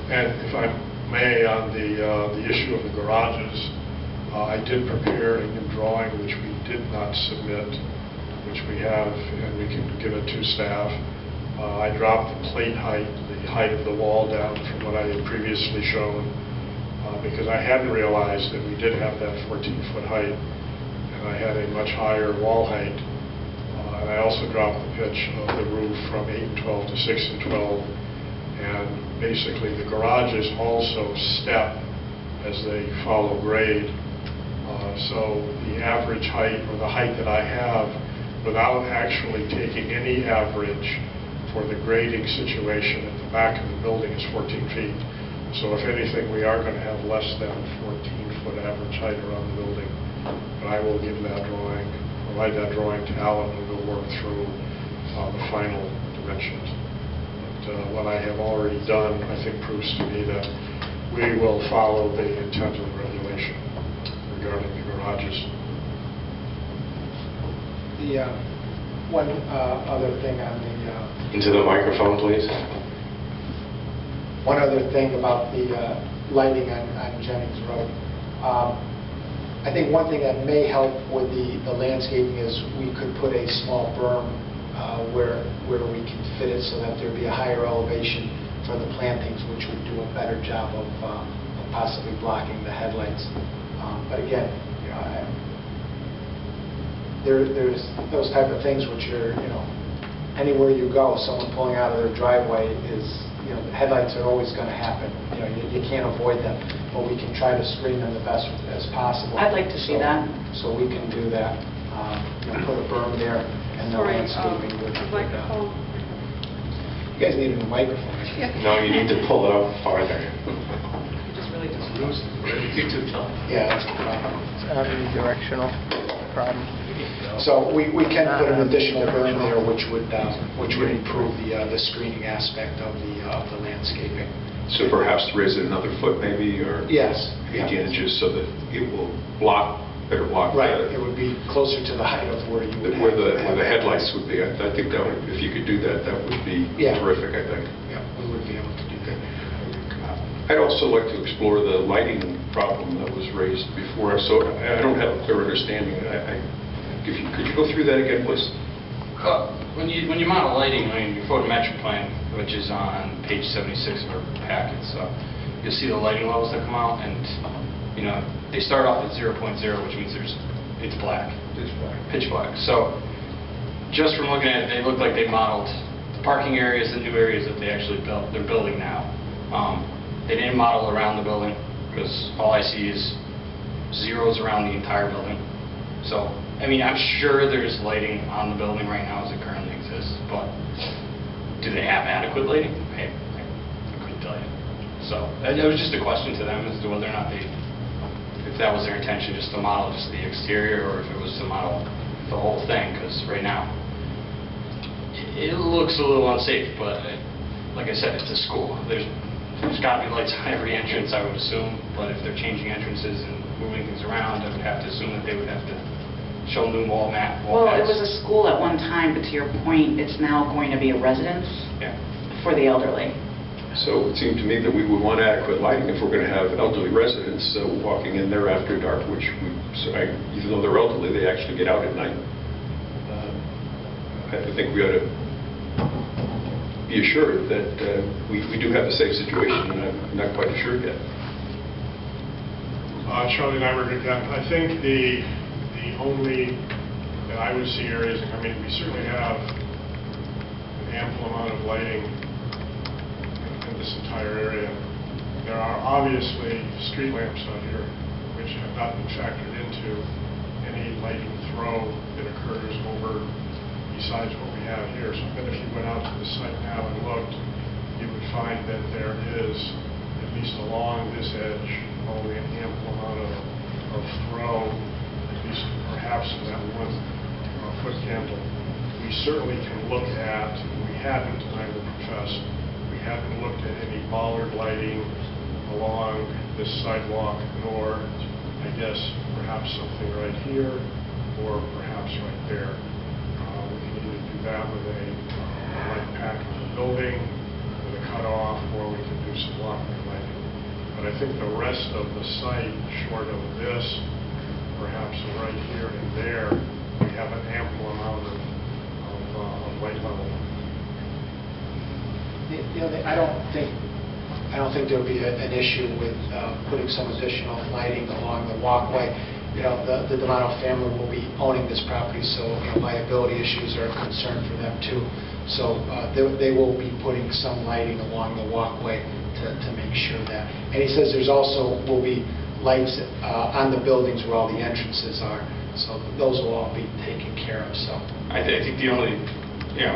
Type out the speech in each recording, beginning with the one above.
And if I may, on the issue of the garages, I did prepare a new drawing which we did not submit, which we have, and we can give it to staff. I dropped the plate height, the height of the wall down from what I had previously shown, because I hadn't realized that we did have that 14-foot height, and I had a much higher wall height. And I also dropped the pitch of the roof from 8 and 12 to 6 and 12. And basically the garages also step as they follow grade. So the average height, or the height that I have, without actually taking any average for the grading situation at the back of the building, is 14 feet. So if anything, we are going to have less than 14-foot average height around the building. But I will give that drawing, provide that drawing to Alan, and we'll work through the final dimensions. But what I have already done, I think, proves to me that we will follow the intent of the regulation regarding the garages. The one other thing on the... Into the microphone, please. One other thing about the lighting on Jennings Road. I think one thing that may help with the landscaping is we could put a small berm where we can fit it so that there'd be a higher elevation for the plantings, which would do a better job of possibly blocking the headlights. But again, there's those type of things which are, anywhere you go, someone pulling out of their driveway is, the headlights are always going to happen. You can't avoid them, but we can try to screen them the best as possible. I'd like to see that. So we can do that. Put a berm there and the landscaping with microphone. You guys need a new microphone. No, you need to pull it up farther. Just really just lose it. You're too tough. Yeah, that's the problem. It's omnidirectional problem. So we can put an additional berm there, which would improve the screening aspect of the landscaping. So perhaps to raise it another foot, maybe, or yes, 18 inches, so that it will better block. Right. It would be closer to the height of where you would where the headlights would be. I think that would, if you could do that, that would be terrific. I think. Yeah, we would be able to do that. I'd also like to explore the lighting problem that was raised before. So I don't have a clear understanding. Could you go through that again, please? When you model lighting, your photometric plan, which is on page 76 of our packets, you'll see the lighting levels that come out, and they start off at 0.0, which means it's black, pitch black. So just from looking at it, they look like they modeled the parking areas, the new areas that they actually built. They're building now. They didn't model around the building, because all I see is zeros around the entire building. So I'm sure there's lighting on the building right now as it currently exists, but do they have adequate lighting? I couldn't tell you. So it was just a question to them as to whether or not if that was their intention, just to model just the exterior, or if it was to model the whole thing, because right now it looks a little unsafe, but like I said, it's a school. There's got to be lights on every entrance, I would assume, but if they're changing entrances and moving things around, I would have to assume that they would have to show new wall pads. Well, it was a school at one time, but to your point, it's now going to be a residence for the elderly. So it seemed to me that we would want adequate lighting if we're going to have elderly residents walking in there after dark, which even though they're elderly, they actually get out at night. I think we ought to be assured that we do have a safe situation, and I'm not quite assured yet. Charlie Nyberg again. I think the only that I would see areas, we certainly have an ample amount of lighting in this entire area. There are obviously street lamps out here which have not been factored into any lighting throw that occurs over besides what we have here. So if you went out to the site now and looked, you would find that there is, at least along this edge, only an ample amount of throw, at least perhaps in that 1 foot candle. We certainly can look at, we haven't, and I will profess, we haven't looked at any bollard lighting along this sidewalk, nor, I guess, perhaps something right here, or perhaps right there. We can either do that with a light pack in the building, with a cutoff, or we can do some blocking But I think the rest of the site, short of this, perhaps right here and there, we have an ample amount of light level. I don't think there'll be an issue with putting some additional lighting along the walkway. The D'Amato family will be owning this property, so liability issues are a concern for them too. So they will be putting some lighting along the walkway to make sure that. And he says there's also will be lights on the buildings where all the entrances are, so those will all be taken care of. So I think the only,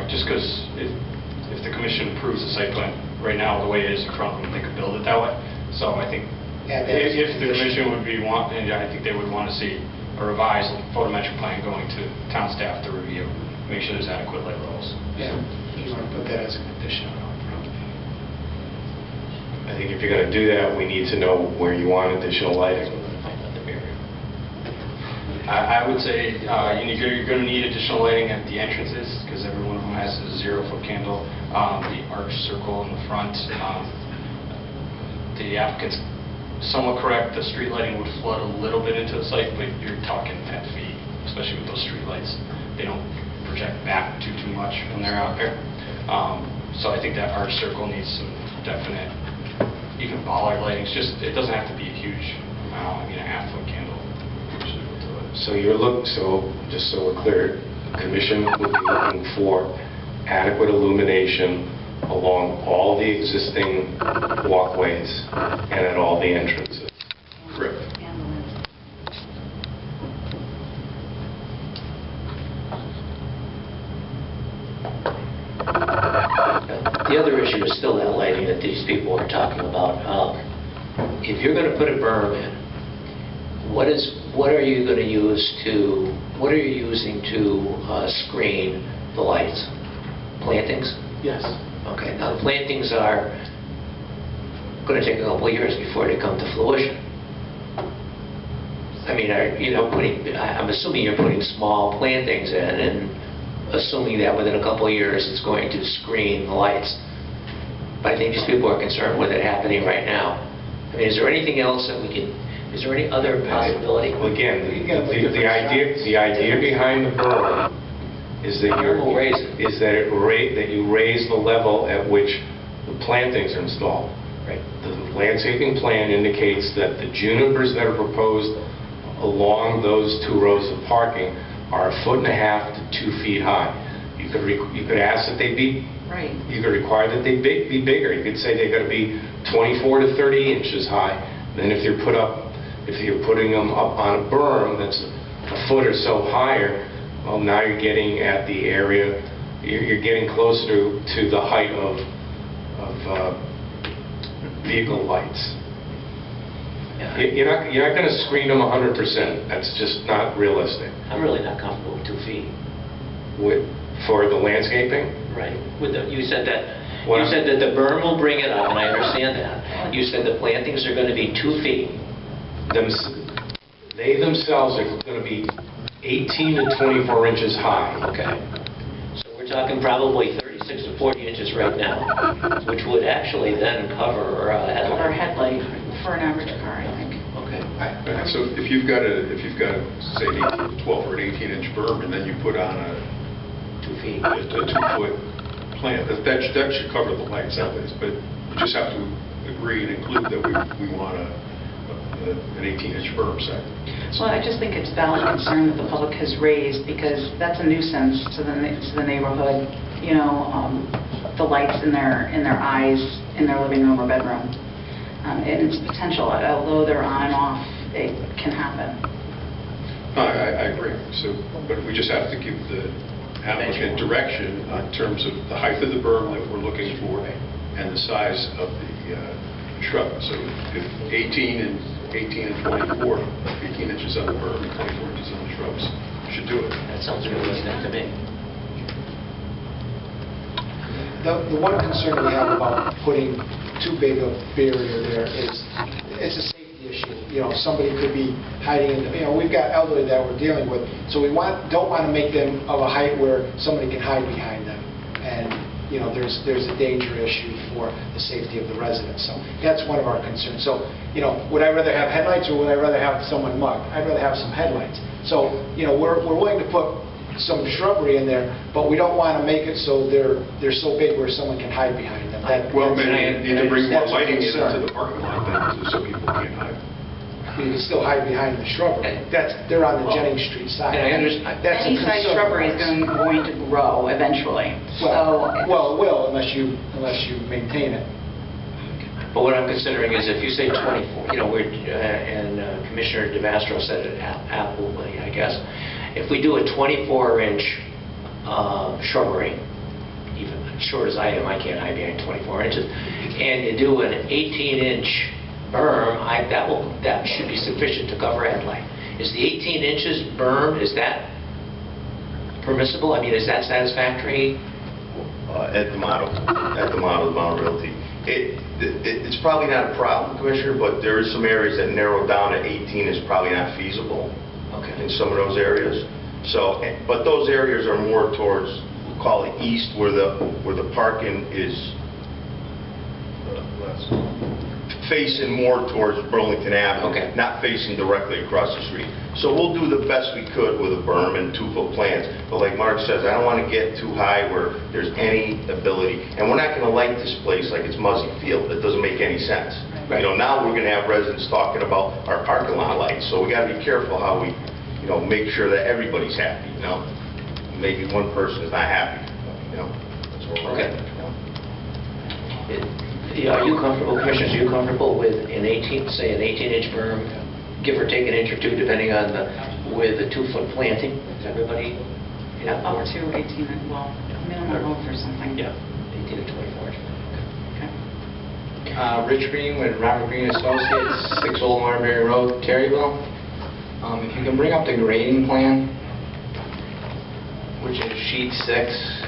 just because if the commission approves the site plan right now, the way it is in front of them, they could build it that way. So I think if the commission would and I think they would want to see a revised photometric plan going to town staff to review, make sure there's adequate light levels. yeah, you want to put that as a condition on it. I think if you're going to do that, we need to know where you want additional lighting. I would say you're going to need additional lighting at the entrances because every one of them has a 0-foot candle. The arch circle in the front. The applicant's somewhat correct. The street lighting would flood a little bit into the site, but you're talking 10 feet, especially with those street lights. They don't project back too much when they're out there. So I think that arch circle needs some definite, even bollard lighting. It doesn't have to be a huge amount. I mean, a 1/2-foot candle usually will do it. So just so we're clear, the commission would be looking for adequate illumination along all the existing walkways and at all the entrances. Correct. The other issue is still that lighting that these people are talking about. If you're going to put a berm in, what are you going to use what are you using to screen the lights? Plantings? Yes. Okay, now the plantings are going to take a couple of years before they come to fruition. I mean, I'm assuming you're putting small plantings in and assuming that within a couple of years it's going to screen the lights. But I think these people are concerned with it happening right now. I mean, is there anything else that is there any other possibility? Well, again, the idea behind the berm is that that you raise the level at which the plantings are installed. Right. The landscaping plan indicates that the junipers that are proposed along those 2 rows of parking are 1.5 to 2 feet high. You could ask that they be. Right. You could require that they be bigger. You could say they've got to be 24 to 30 inches high. Then if you're putting them up on a berm that's a foot or so higher, well, now you're getting at the area. You're getting closer to the height of vehicle lights. Yeah. You're not going to screen them 100%. That's just not realistic. I'm really not comfortable with 2 feet. For the landscaping? Right. You said that the berm will bring it up, and I understand that. You said the plantings are going to be 2 feet. They themselves are going to be 18 to 24 inches high. Okay. So we're talking probably 36 to 40 inches right now, which would actually then cover Or headlight. headlight for an average car, I think. Okay. So if you've got say an 12 or an 18-inch berm, and then you put on a 2 feet. 2-foot plant, that should cover the lights anyways. But you just have to agree and include that we want an 18-inch berm set. Well, I just think it's valid concern that the public has raised because that's a nuisance to the neighborhood. The lights in their eyes in their living room or bedroom, and its potential. Although they're on and off, it can happen. I agree. But we just have to give the applicant direction in terms of the height of the berm that we're looking for and the size of the shrub. So if 18 and 24, 18 inches on the berm and 24 inches on the shrubs should do it. That sounds realistic to me. The one concern we have about putting too big a barrier there is it's a safety issue. Somebody could be hiding in we've got elderly that we're dealing with, so we don't want to make them of a height where somebody can hide behind them. And there's a danger issue for the safety of the residents. So that's one of our concerns. So, would I rather have headlights or would I rather have someone mugged? I'd rather have some headlights. So, we're willing to put some shrubbery in there, but we don't want to make it so they're so big where someone can hide behind them. Well, maybe you need to bring more that's a lighting concern. into the parking lot then, so people can't hide. You can still hide behind the shrubbery. They're on the Jennings Street side. And I understand. That's a Any size concern shrubbery of is ours. going to grow eventually. Well, So it will unless you maintain it. But what I'm considering is if you say 24, and Commissioner DeMastro said it aptly, I guess, if we do a 24-inch shrubbery, even short as I am, I can't hide behind 24 inches, and you do an 18-inch berm, that should be sufficient to cover a headlight. Is the 18 inches berm, is that permissible? I mean, is that satisfactory? At the model realty. It's probably not a problem, Commissioner, but there is some areas that narrow down to 18 is probably not feasible. Okay. In some of those areas. So, but those areas are more towards, we'll call it east, where the parking is facing more towards Burlington Avenue, Okay. not facing directly across the street. So we'll do the best we could with a berm and 2-foot plants. But like Mark says, I don't want to get too high where there's any ability. And we're not going to light this place like it's Muzzy Field. That doesn't make any sense. Right. Now we're going to have residents talking about our parking lot lights. So we got to be careful how we, make sure that everybody's happy. Maybe one person is not happy. That's where we're at. Are you comfortable, Commissioners, are you comfortable with an 18-inch berm, give or take an inch or two, depending on with a 2-foot planting? Is everybody? Yeah. up to 18, well, minimum load for something. Yeah, 18 to 24 inch. Okay. Rich Green with Robert Green Associates, 6 Old Marbury Road, Terryville. If you can bring up the grading plan, which is sheet 6.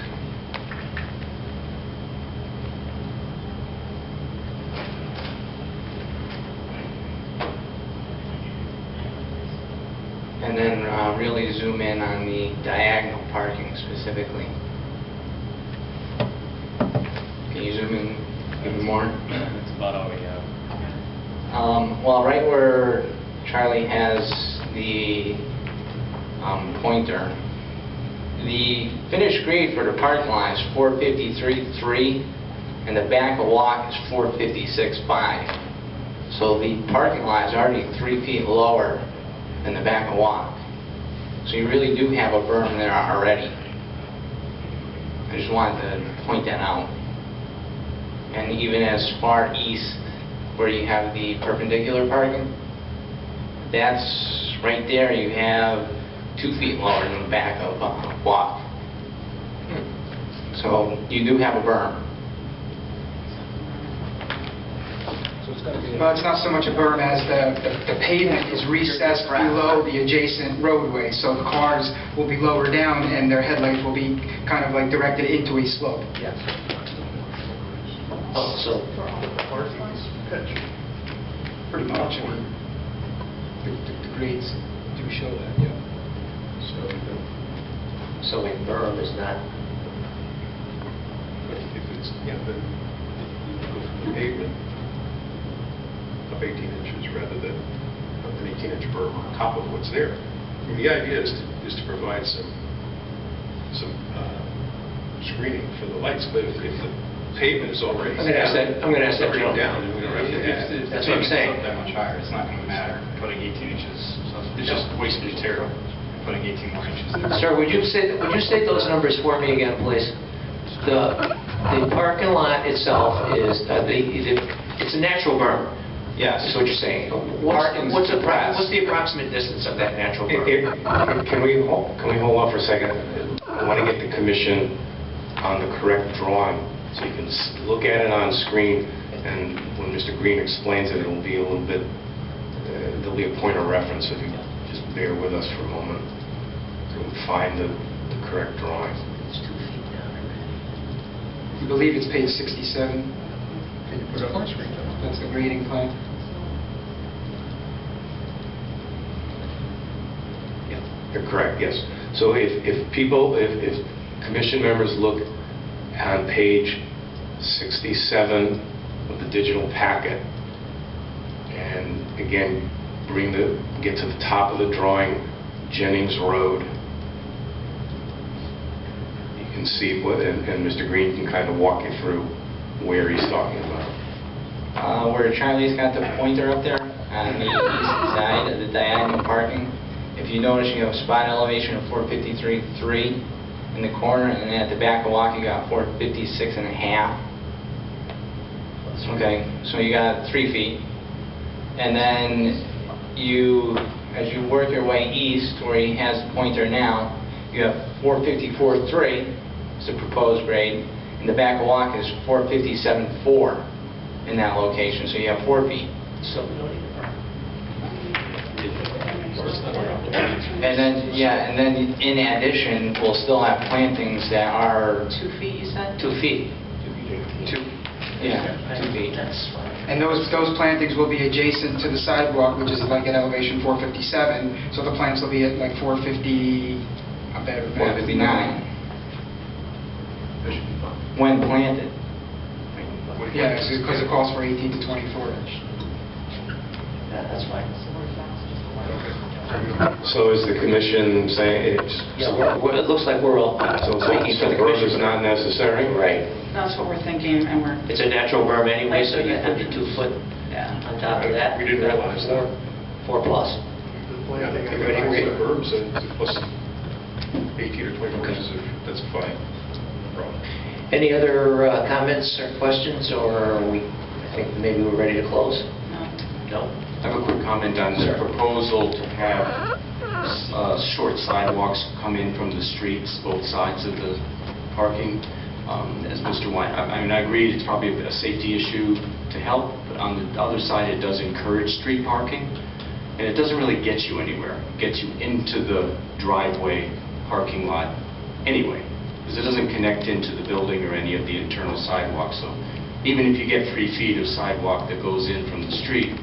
And then really zoom in on the diagonal parking specifically. Can you zoom in even more? That's about all we have. Well, right where Charlie has the pointer, the finished grade for the parking lot is 453.3, and the back of walk is 456.5. So the parking lot is already 3 feet lower than the back of walk. So you really do have a berm there already. I just wanted to point that out. And even as far east where you have the perpendicular parking, that's right there, you have 2 feet lower than the back of walk. So you do have a berm. Well, it's not so much a berm as the pavement is recessed below the adjacent roadway, so the cars will be lower down and their headlights will be kind of like directed into a slope. Yes. Oh, so Pretty much. The grades do show that, yeah. so a berm is not, If it's, the pavement of 18 inches rather than an 18-inch berm on top of what's there. I mean, the idea is to provide some screening for the lights, but if the pavement is already I'm going to ask that already gentleman. down, then we don't have to add. That's what I'm saying. That much higher, it's not going to matter putting 18 inches. So it's just wasted material, putting 18 more inches there. Sir, would you state those numbers for me again, please? The parking lot itself is, it's a natural berm. Yes. Is what you're saying. Parking's What's the compressed. approximate distance of that natural berm? Can we hold off for a second? I want to get the commission on the correct drawing, so you can look at it on screen, and when Mr. Green explains it, it'll be a little bit, there'll be a point of reference, if you just bear with us for a moment to find the correct drawing. It's 2 feet down already. I believe it's page 67. Can you put it on the screen, John? That's the grading plan. You're correct, yes. So if commission members look on page 67 of the digital packet. And again, get to the top of the drawing, Jennings Road. You can see what, and Mr. Green can kind of walk you through where he's talking about. Where Charlie's got the pointer up there on the east side of the diagonal parking. If you notice, you have a spot elevation of 453.3 in the corner, and then at the back of the walk, you got 456.5. Okay, so you got 3 feet. And then as you work your way east, where he has the pointer now, you have 454.3 is the proposed grade, and the back of the walk is 457.4 in that location, so you have 4 feet. And then in addition, we'll still have plantings that are 2 feet, you said? 2 feet. 2 feet. That's fine. And those plantings will be adjacent to the sidewalk, which is like at elevation 457, so the plants will be at like 459. When planted. Yeah, because it calls for 18 to 24 inch. Yeah, that's fine. So is the commission saying it's... Yeah, it looks like we're all speaking for the berm commission. is not necessary? Right. That's what we're thinking, and we're... It's a natural berm anyway, so you put the 2 foot Yeah. on top of that. We didn't realize that. 4 plus. Yeah, I think the berms and plus 18 or 24 inches, that's fine. No problem. Any other comments or questions, or I think maybe we're ready to close? No? I have a quick comment on the proposal to have short sidewalks come in from the streets, both sides of the parking. As Mr. White, I mean, I agree it's probably a safety issue to help, but on the other side, it does encourage street parking, and it doesn't really get you anywhere. It gets you into the driveway parking lot anyway, because it doesn't connect into the building or any of the internal sidewalks. So even if you get 3 feet of sidewalk that goes in from the street,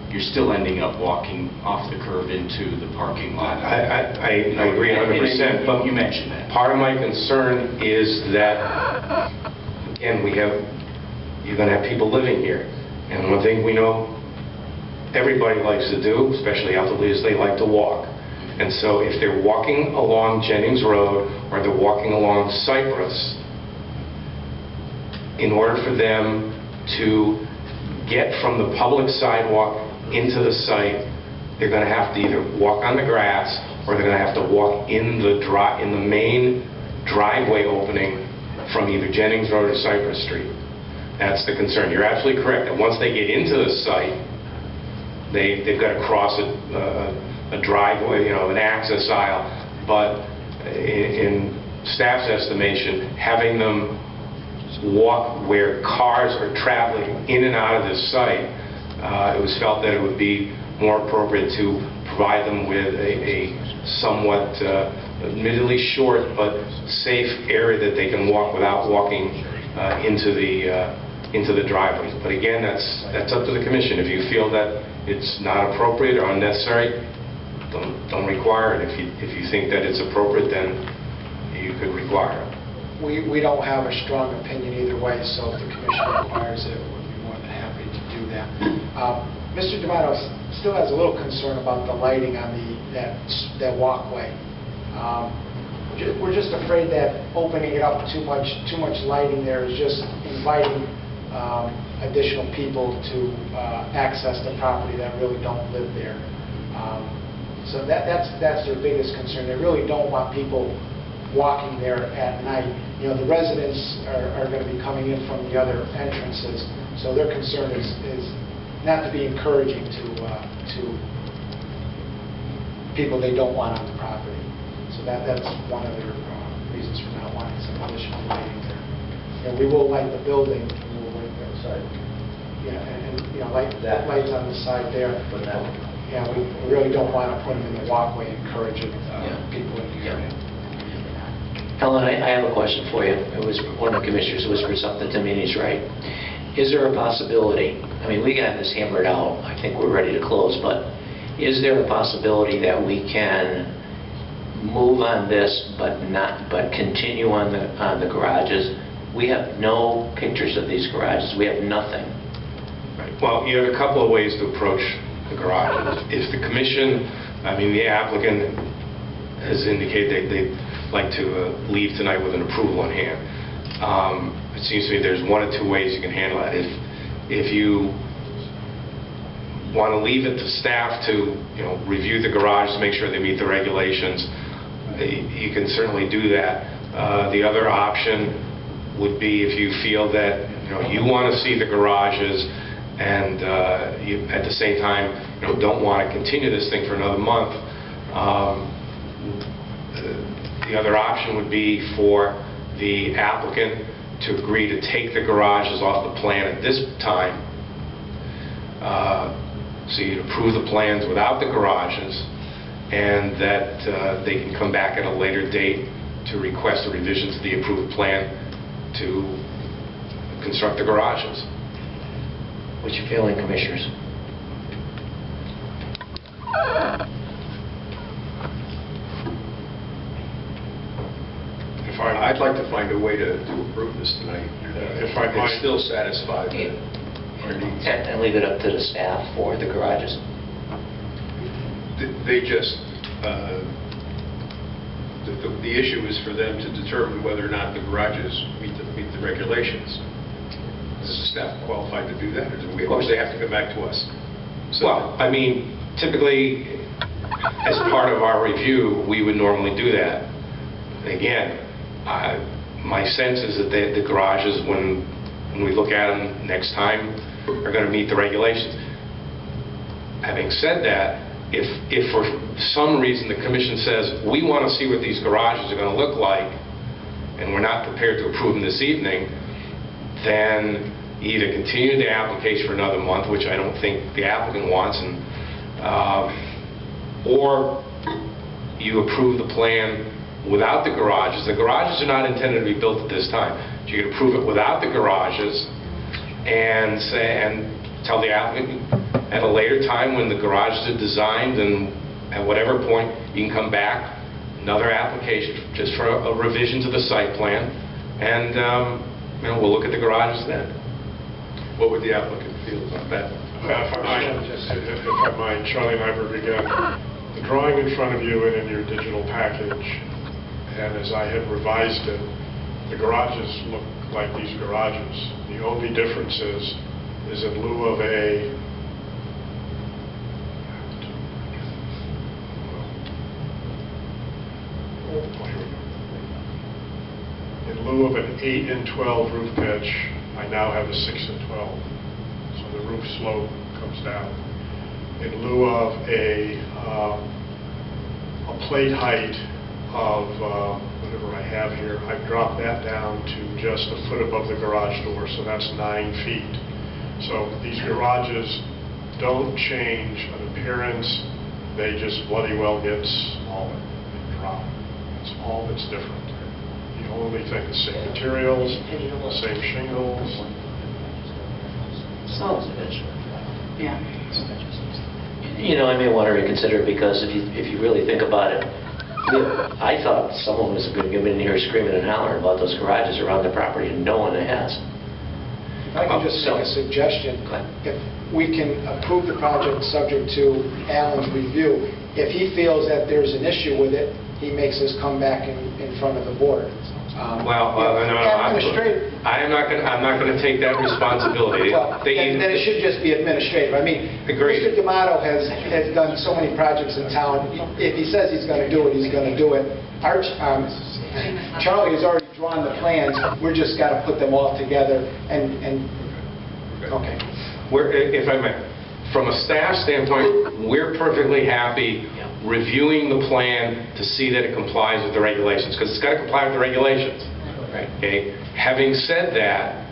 you're still ending up walking off the curb into the parking lot. I agree 100%, but you mentioned that. Part of my concern is that, again, you're going to have people living here. And one thing we know everybody likes to do, especially elderly, is they like to walk. And so if they're walking along Jennings Road or they're walking along Cypress, in order for them to get from the public sidewalk into the site, they're going to have to either walk on the grass or they're going to have to walk in the main driveway opening from either Jennings Road or Cypress Street. That's the concern. You're absolutely correct that once they get into the site, they've got to cross a driveway, an access aisle. But in staff's estimation, having them walk where cars are traveling in and out of this site, it was felt that it would be more appropriate to provide them with a somewhat admittedly short but safe area that they can walk without walking into the driveways. But again, that's up to the commission. If you feel that it's not appropriate or unnecessary, don't require it. If you think that it's appropriate, then you could require it. We don't have a strong opinion either way, so if the commission requires it, we'd be more than happy to do that. Mr. D'Amato still has a little concern about the lighting on that walkway. We're just afraid that opening it up too much lighting there is just inviting additional people to access the property that really don't live there. So that's their biggest concern. They really don't want people walking there at night. The residents are going to be coming in from the other entrances, so their concern is not to be encouraging to people they don't want on the property. So that's one of their reasons for not wanting some additional lighting there. We will light the building. Lights on the side there. But we really don't want to put them in the walkway, encouraging people in the area. Helen, I have a question for you. It was one of the commissioners whispered something to me, and he's right. Is there a possibility, we got this hammered out, I think we're ready to close, but is there a possibility that we can move on this but continue on the garages We have no pictures of these garages. We have nothing. Right. Well, you have a couple of ways to approach the garage. If the commission, I mean, the applicant has indicated they'd like to leave tonight with an approval in hand. It seems to me there's one or two ways you can handle that. If you want to leave it to staff to, review the garage to make sure they meet the regulations, you can certainly do that. The other option would be if you feel that, you want to see the garages and you, at the same time, don't want to continue this thing for another month. The other option would be for the applicant to agree to take the garages off the plan at this time. So you'd approve the plans without the garages, and that they can come back at a later date to request a revision to the approved plan to construct the garages. What's your feeling, commissioners? I'd like to find a way to approve this tonight. If I might. And still satisfy our needs. And leave it up to the staff for the garages. They just, the issue is for them to determine whether or not the garages meet the regulations. Is the staff qualified to do that, or do they have to come back to us? So well, I mean, typically, as part of our review, we would normally do that. Again, my sense is that the garages, when we look at them next time, are going to meet the regulations. Having said that, if for some reason the commission says, we want to see what these garages are going to look like, and we're not prepared to approve them this evening, then either continue the application for another month, which I don't think the applicant wants, and or you approve the plan without the garages. The garages are not intended to be built at this time. So you can approve it without the garages and tell the applicant at a later time when the garages are designed, and at whatever point you can come back, another application just for a revision to the site plan, and we'll look at the garages then. what would the applicant feel about that? If I might, Charlie Nyberg again. The drawing in front of you and in your digital package, and as I have revised it, the garages look like these garages. The only difference is in lieu of in lieu of an 8 and 12 roof pitch, I now have a 6 and 12. So the roof slope comes down. In lieu of a plate height of whatever I have here, I've dropped that down to just a foot above the garage door, so that's 9 feet. So these garages don't change in appearance, they just bloody well get smaller, they drop. That's all that's different. The only thing, the same materials, the same shingles. So, yeah. I may want to reconsider, because if you really think about it, I thought someone was going to come in here screaming and hollering about those garages around the property, and no one has. If I could just make a suggestion, if we can approve the project subject to Alan's review, if he feels that there's an issue with it, he makes us come back in front of the board. Well, no, I'm not going to take that responsibility. Well, then it should just be administrative. I mean, Agreed. Mr. D'Amato has done so many projects in town. If he says he's going to do it, he's going to do it. Charlie has already drawn the plans. We're just got to put them all together and okay. If I may, from a staff standpoint, we're perfectly happy reviewing the plan to see that it complies with the regulations, because it's got to comply with the regulations. Right. Okay. Having said that,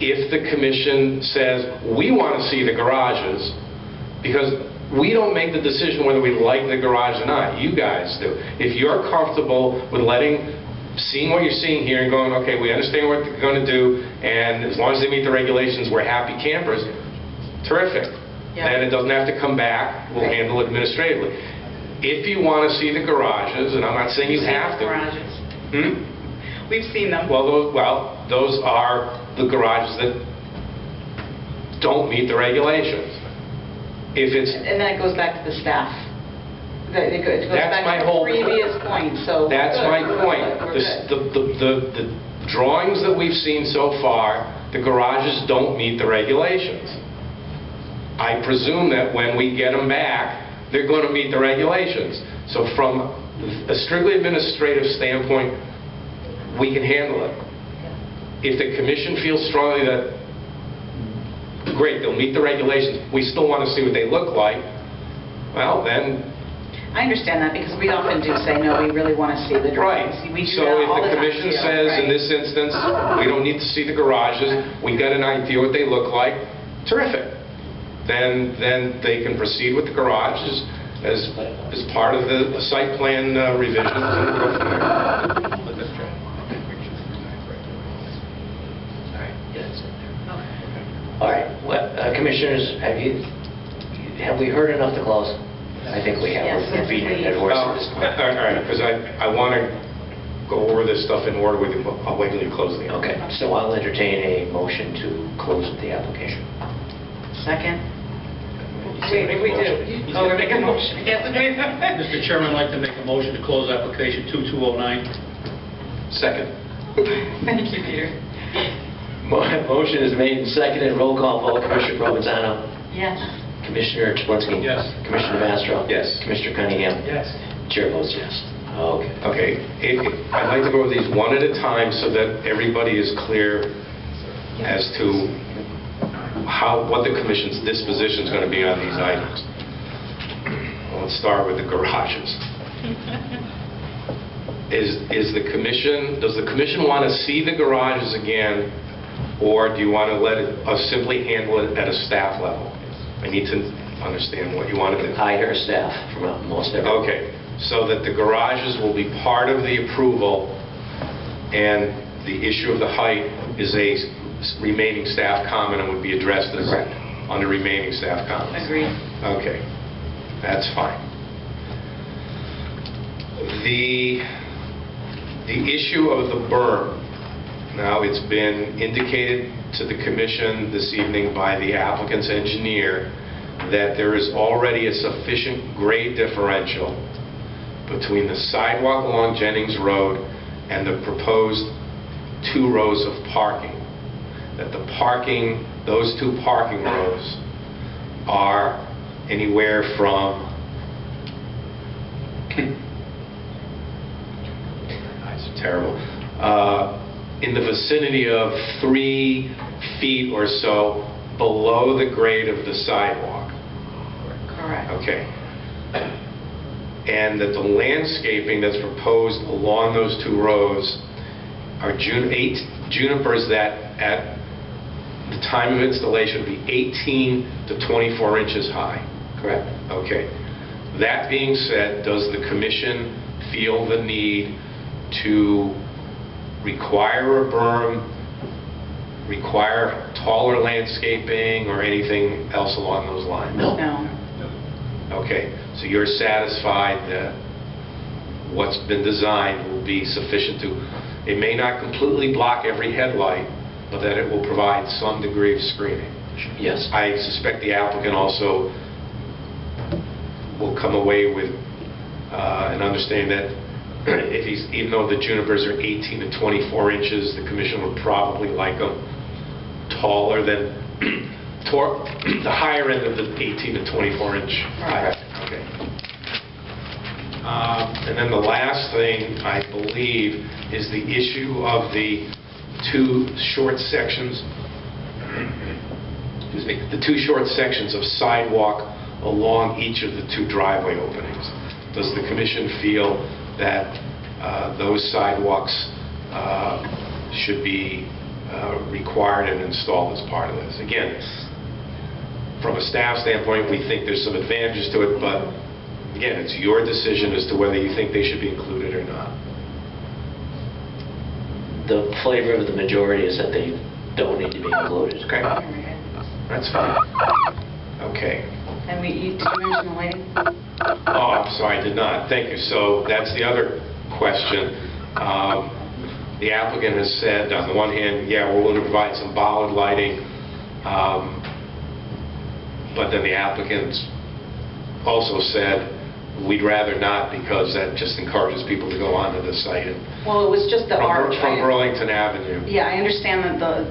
if the commission says, we want to see the garages, because we don't make the decision whether we like the garage or not, you guys do. If you're comfortable with seeing what you're seeing here and going, okay, we understand what they're going to do, and as long as they meet the regulations, we're happy campers, terrific. Yeah. Then it doesn't have to come back, we'll handle it administratively. If you want to see the garages, and I'm not saying you have to. Garages. We've seen them. Well, those are the garages that don't meet the regulations. If it's, And then it goes back to the staff. It goes That's back my to whole- the previous point, so. we're that's good, my we're point. good, we're good. The drawings that we've seen so far, the garages don't meet the regulations. I presume that when we get them back, they're going to meet the regulations. So from a strictly administrative standpoint, we can handle it. If the commission feels strongly that, great, they'll meet the regulations, we still want to see what they look like, well, then... I understand that because we often do say, no, we really want to see the Right. drawings. We do So that if all the time, commission too, says, in right? this instance, we don't need to see the garages, we got an idea what they look like, terrific. Then they can proceed with the garages as part of the site plan revisions and go from there. All right, well, commissioners, have we heard enough to close? I think we have. Yes, We're yes, beating a please. dead horse All at this point. right, because I want to go over this stuff in order with you. I'll wait till you close the... Okay, so I'll entertain a motion to close the application. Second. Wait, what do we do? Oh, we're making a motion. Yes, we do. Mr. Chairman, I'd like to make a motion to close application 2209. Second. Thank you, Peter. Motion is made and seconded. Roll call vote. Commissioner Provenzano. Yes. Commissioner Czerwinski. Yes. Commissioner Mastro. Yes. Commissioner Cunningham. Yes. Chair votes yes. Okay. Okay, I'd like to go over these one at a time so that everybody is clear as to what the commission's disposition is going to be on these items. Well, let's start with the garages. Does the commission want to see the garages again, or do you want to let us simply handle it at a staff level? I need to understand what you want to do. I hear staff from most everyone. Okay, so that the garages will be part of the approval, and the issue of the height is a remaining staff comment and would be addressed as Correct. under remaining staff comments. Agreed. Okay, that's fine. The issue of the berm, now it's been indicated to the commission this evening by the applicant's engineer that there is already a sufficient grade differential between the sidewalk along Jennings Road and the proposed 2 rows of parking. That those 2 parking rows are anywhere from it's terrible, in the vicinity of 3 feet or so below the grade of the sidewalk. Correct. Okay. And that the landscaping that's proposed along those 2 rows are 8 junipers that at the time of installation would be 18 to 24 inches high. Correct. Okay. That being said, does the commission feel the need to require a berm, require taller landscaping, or anything else along those lines? No. No. Okay, so you're satisfied that what's been designed will be sufficient to, it may not completely block every headlight, but that it will provide some degree of screening. Yes. I suspect the applicant also will come away with an understanding that even though the junipers are 18 to 24 inches, the commission would probably like them taller than the higher end of the 18 to 24 inch. Right. Okay. And then the last thing, I believe, is the issue of the 2 short sections, excuse me, the 2 short sections of sidewalk along each of the 2 driveway openings. Does the commission feel that those sidewalks should be required and installed as part of this? Again, from a staff standpoint, we think there's some advantages to it, but again, it's your decision as to whether you think they should be included or not. The flavor of the majority is that they don't need to be included. Okay, that's fine. Okay. And did you mention the lighting? Oh, I'm sorry, I did not. Thank you. So that's the other question. the applicant has said, on the one hand, yeah, we're willing to provide some bollard lighting, but then the applicant also said, we'd rather not because that just encourages people to go onto the site. Well, it was just the arch. From Burlington Avenue. Yeah, I understand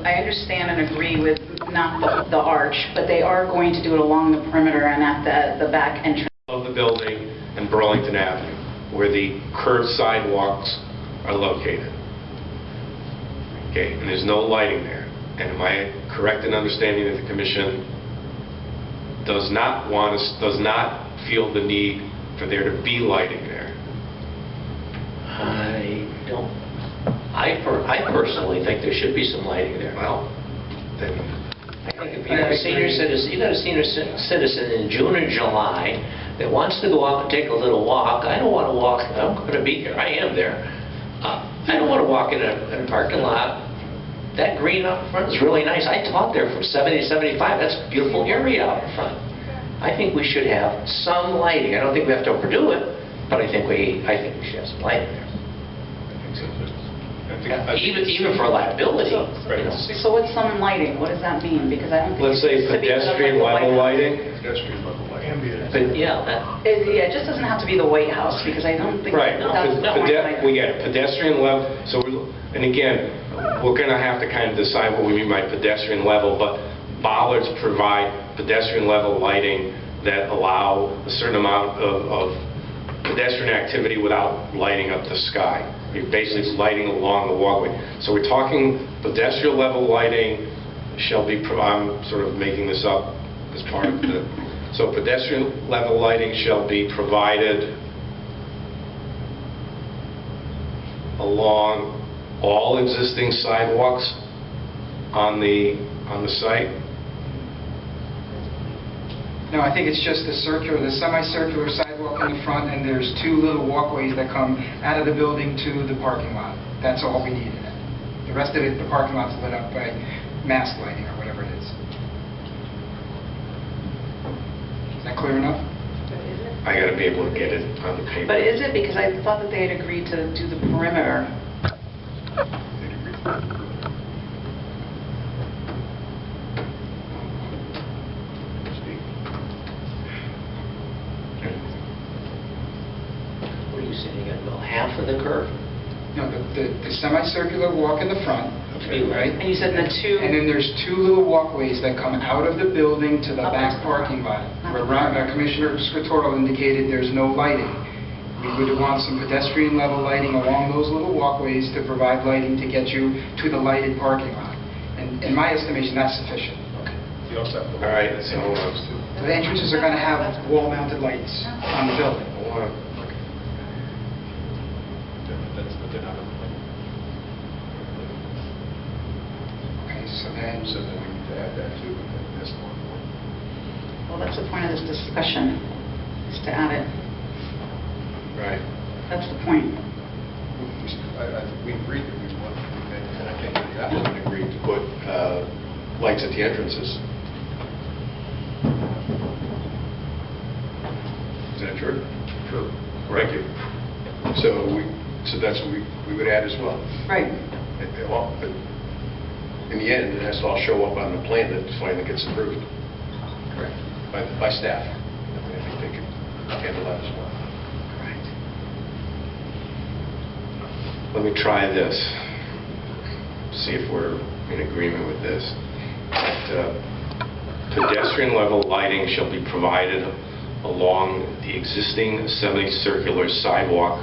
I understand and agree with not the arch, but they are going to do it along the perimeter and at the back entrance Of the building and Burlington Avenue, where the curved sidewalks are located. Okay, and there's no lighting there. And am I correct in understanding that the commission does not feel the need for there to be lighting there? I don't. I personally think there should be some lighting there. Well, then I think if you got a senior citizen in June or July that wants to go out and take a little walk, I don't want to walk. I'm going to be here. I am there. I don't want to walk in a parking lot. That green out in front is really nice. I taught there from 70 to 75. That's a beautiful area out in front. I think we should have some lighting. I don't think we have to overdo it, but I think we should have some lighting there. Even for liability. So what's some lighting? What does that mean? Because I don't think let's say it needs to be pedestrian like the level White House. lighting. Pedestrian level lighting. But yeah, It just doesn't have to be the White House, because I don't think Right. that's We get it. Pedestrian level. So, and again, we're going to have to kind of decide what we mean by pedestrian level, but bollards provide pedestrian level lighting that allow a certain amount of pedestrian activity without lighting up the sky. You're basically lighting along the walkway. So we're talking pedestrian level lighting shall be, I'm sort of making this up as part of the, so pedestrian level lighting shall be provided along all existing sidewalks on the site? No, I think it's just the semicircular sidewalk in the front, and there's two little walkways that come out of the building to the parking lot. That's all we need in it. The rest of it, the parking lot's lit up by mask lighting or whatever it is. Is that clear enough? I got to be able to get it on the paper. But is it? Because I thought that they had agreed to do the perimeter. what are you saying again? Well, half of the curve? No, the semicircular walk in the front, right? And you said the two... And then there's two little walkways that come out of the building to the back parking lot, where Commissioner Scritorro indicated there's no lighting. We would want some pedestrian level lighting along those little walkways to provide lighting to get you to the lighted parking lot. And in my estimation, that's sufficient. You also have All right, so The entrances are going to have wall-mounted lights on the building. but they're not on the plan. Okay, so then... So then we need to add that too, and that's more important. Well, that's the point of this discussion, is to add it. right. That's the point. We agreed that we wanted, and I think the applicant agreed to put lights at the entrances. Is that true? True. Thank you. So that's what we would add as well. Right. But in the end, it has to all show up on the plan that finally gets approved. Correct. By staff. I think they can handle that as well. Correct. Let me try this. See if we're in agreement with this. That, pedestrian level lighting shall be provided along the existing semicircular sidewalk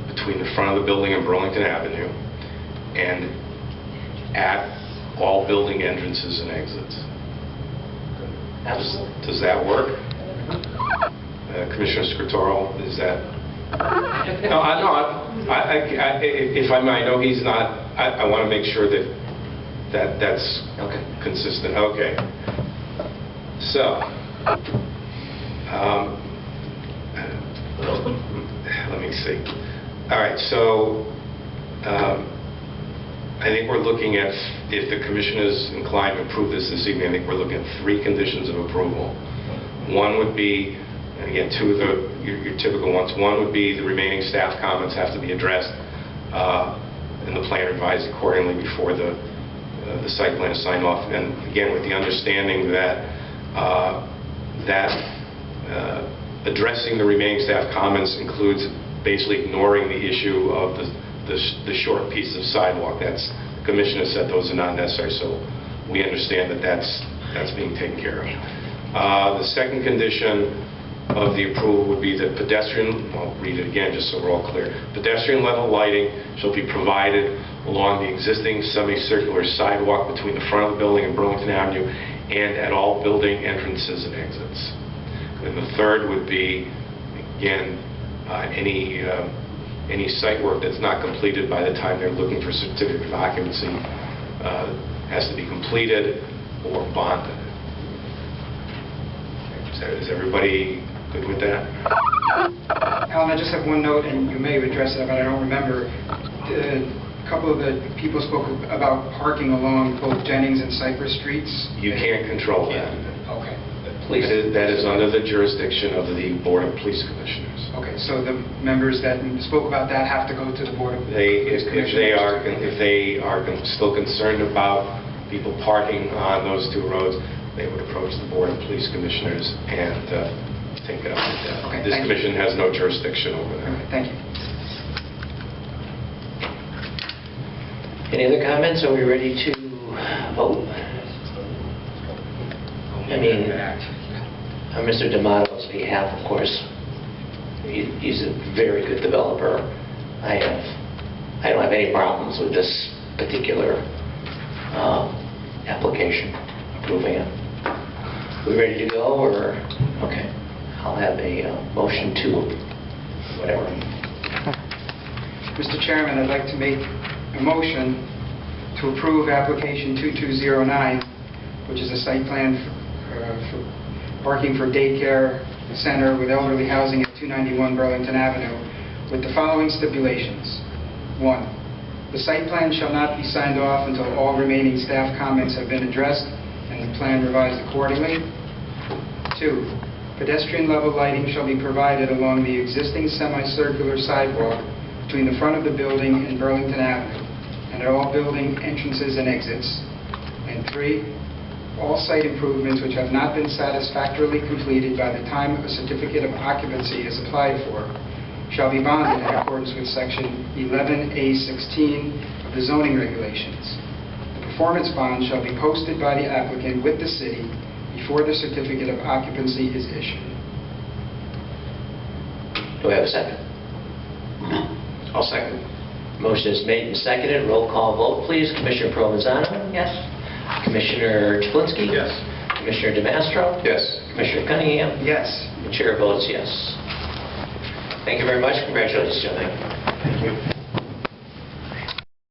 between the front of the building and Burlington Avenue and at all building entrances and exits. Absolutely. Does that work? Commissioner Scritorro, is that? No, if I may, I know he's not, I want to make sure that's Okay. consistent. Okay. So, let me see. All right, so I think we're looking at, if the commission is inclined to approve this evening, I think we're looking at 3 conditions of approval. One would be, and again, 2 of your typical ones. One would be the remaining staff comments have to be addressed. and the plan revised accordingly before the site plan is signed off. And again, with the understanding that addressing the remaining staff comments includes basically ignoring the issue of the short piece of sidewalk. The commission has said those are not necessary, so we understand that that's being taken care of. The second condition of the approval would be that pedestrian, I'll read it again just so we're all clear, pedestrian level lighting shall be provided along the existing semicircular sidewalk between the front of the building and Burlington Avenue and at all building entrances and exits. And the third would be, again, any site work that's not completed by the time they're looking for certificate of occupancy has to be completed or bonded. Is everybody good with that? Alan, I just have one note, and you may have addressed it, but I don't remember. A couple of the people spoke about parking along both Jennings and Cypress Streets. You can't control that. Okay. That is under the jurisdiction of the Board of Police Commissioners. Okay, so the members that spoke about that have to go to the Board of Police Commissioners? If they are still concerned about people parking on those two roads, they would approach the Board of Police Commissioners and take it up with them. Okay, this commission has no jurisdiction over that. Okay, thank you. Any other comments? Are we ready to vote? I mean, on Mr. D'Amato's behalf, of course, he's a very good developer. I don't have any problems with this particular application, approving it. We ready to go, or? Okay. I'll have a motion to whatever. Mr. Chairman, I'd like to make a motion to approve application 2209, which is a site plan for parking for daycare center with elderly housing at 291 Burlington Avenue, with the following stipulations. 1, the site plan shall not be signed off until all remaining staff comments have been addressed and the plan revised accordingly. 2, pedestrian level lighting shall be provided along the existing semicircular sidewalk between the front of the building and Burlington Avenue and at all building entrances and exits. And 3, all site improvements which have not been satisfactorily completed by the time a certificate of occupancy is applied for shall be bonded in accordance with section 11A16 of the zoning regulations. The performance bond shall be posted by the applicant with the city before the certificate of occupancy is issued. Do we have a second? I'll second. Motion is made and seconded. Roll call vote, please. Commissioner Provenzano? Yes. Commissioner Chaplinsky? Yes. Commissioner DeMastro? Yes. Commissioner Cunningham? Yes. The chair votes yes. Thank you very much. Congratulations, gentlemen. Thank you.